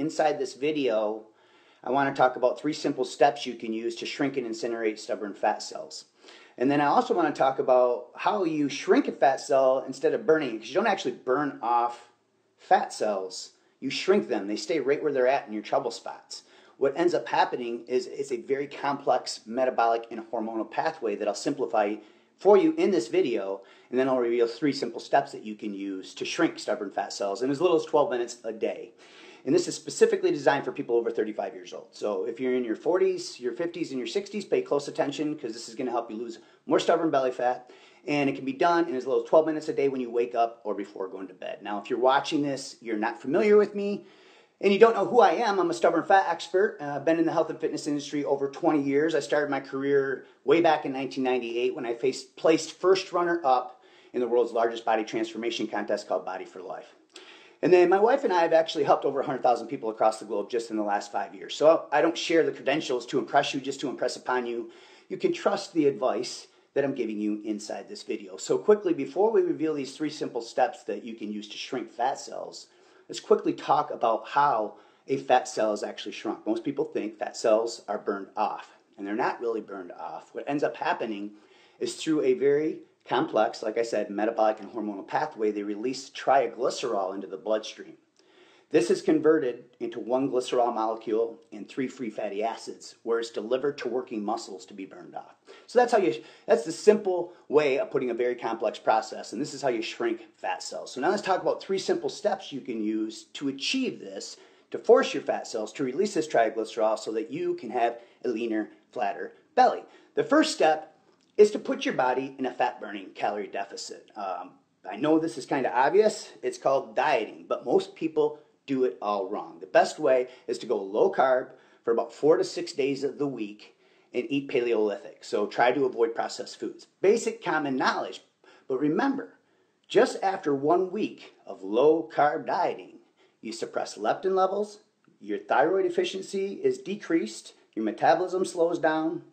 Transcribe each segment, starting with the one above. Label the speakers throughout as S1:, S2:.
S1: inside this video, I want to talk about 3 simple steps you can use to shrink and incinerate stubborn fat cells. And then I also want to talk about how you shrink a fat cell instead of burning it, because you don't actually burn off fat cells. You shrink them. They stay right where they're at in your trouble spots. What ends up happening is it's a very complex metabolic and hormonal pathway that I'll simplify for you in this video, and then I'll reveal 3 simple steps that you can use to shrink stubborn fat cells in as little as 12 minutes a day. And this is specifically designed for people over 35 years old. So if you're in your 40s, your 50s, and your 60s, pay close attention, because this is going to help you lose more stubborn belly fat. And it can be done in as little as 12 minutes a day when you wake up or before going to bed. Now, if you're watching this, you're not familiar with me, and you don't know who I am, I'm a stubborn fat expert. I've been in the health and fitness industry over 20 years. I started my career way back in 1998 when I placed first runner-up in the world's largest body transformation contest called Body for Life. And then my wife and I have actually helped over 100,000 people across the globe just in the last 5 years. So I don't share the credentials to impress you, just to impress upon you. You can trust the advice that I'm giving you inside this video. So quickly, before we reveal these 3 simple steps that you can use to shrink fat cells, let's quickly talk about how a fat cell is actually shrunk. Most people think fat cells are burned off, and they're not really burned off. What ends up happening is through a very complex, like I said, metabolic and hormonal pathway, they release triglycerol into the bloodstream. This is converted into 1 glycerol molecule and 3 free fatty acids, where it's delivered to working muscles to be burned off. So that's the simple way of putting a very complex process, and this is how you shrink fat cells. So now let's talk about 3 simple steps you can use to achieve this, to force your fat cells to release this triglycerol so that you can have a leaner, flatter belly. The first step is to put your body in a fat-burning calorie deficit. I know this is kind of obvious. It's called dieting, but most people do it all wrong. The best way is to go low carb for about 4 to 6 days of the week and eat Paleolithic. So try to avoid processed foods. Basic common knowledge. But remember, just after 1 week of low carb dieting, you suppress leptin levels, your thyroid efficiency is decreased, your metabolism slows down,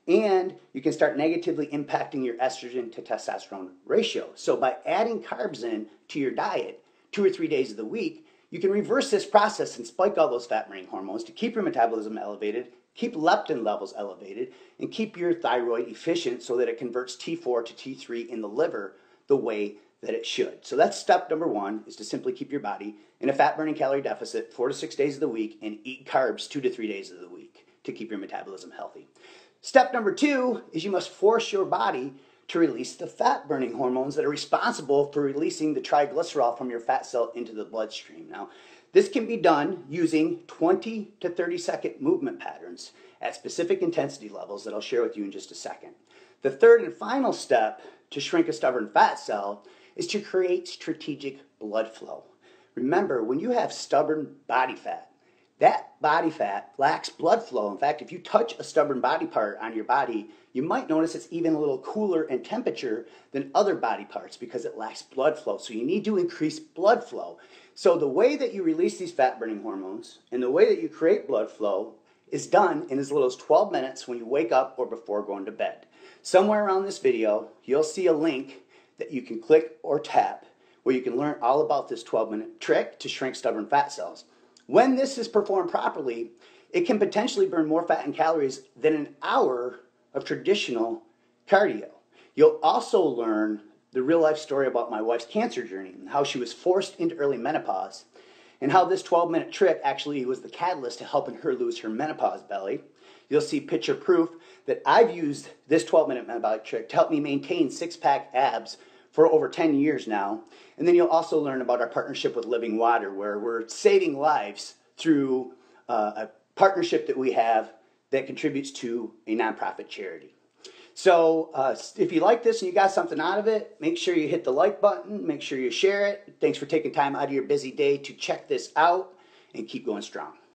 S1: and you can start negatively impacting your estrogen to testosterone ratio. So by adding carbs in to your diet 2 or 3 days of the week, you can reverse this process and spike all those fat-burning hormones to keep your metabolism elevated, keep leptin levels elevated, and keep your thyroid efficient so that it converts T4 to T3 in the liver the way that it should. So that's step number 1, is to simply keep your body in a fat-burning calorie deficit 4 to 6 days of the week and eat carbs 2 to 3 days of the week to keep your metabolism healthy. Step number 2 is you must force your body to release the fat-burning hormones that are responsible for releasing the triglycerol from your fat cell into the bloodstream. Now, this can be done using 20 to 30-second movement patterns at specific intensity levels that I'll share with you in just a second. The third and final step to shrink a stubborn fat cell is to create strategic blood flow. Remember, when you have stubborn body fat, that body fat lacks blood flow. In fact, if you touch a stubborn body part on your body, you might notice it's even a little cooler in temperature than other body parts because it lacks blood flow. So you need to increase blood flow. So the way that you release these fat-burning hormones and the way that you create blood flow is done in as little as 12 minutes when you wake up or before going to bed. Somewhere around this video, you'll see a link that you can click or tap where you can learn all about this 12-minute trick to shrink stubborn fat cells. When this is performed properly, it can potentially burn more fat and calories than an hour of traditional cardio. You'll also learn the real-life story about my wife's cancer journey and how she was forced into early menopause and how this 12-minute trick actually was the catalyst to helping her lose her menopause belly. You'll see picture proof that I've used this 12-minute metabolic trick to help me maintain 6-pack abs for over 10 years now. And then you'll also learn about our partnership with Living Water, where we're saving lives through a partnership that we have that contributes to a nonprofit charity. So if you like this and you got something out of it, make sure you hit the like button, make sure you share it. Thanks for taking time out of your busy day to check this out, and keep going strong.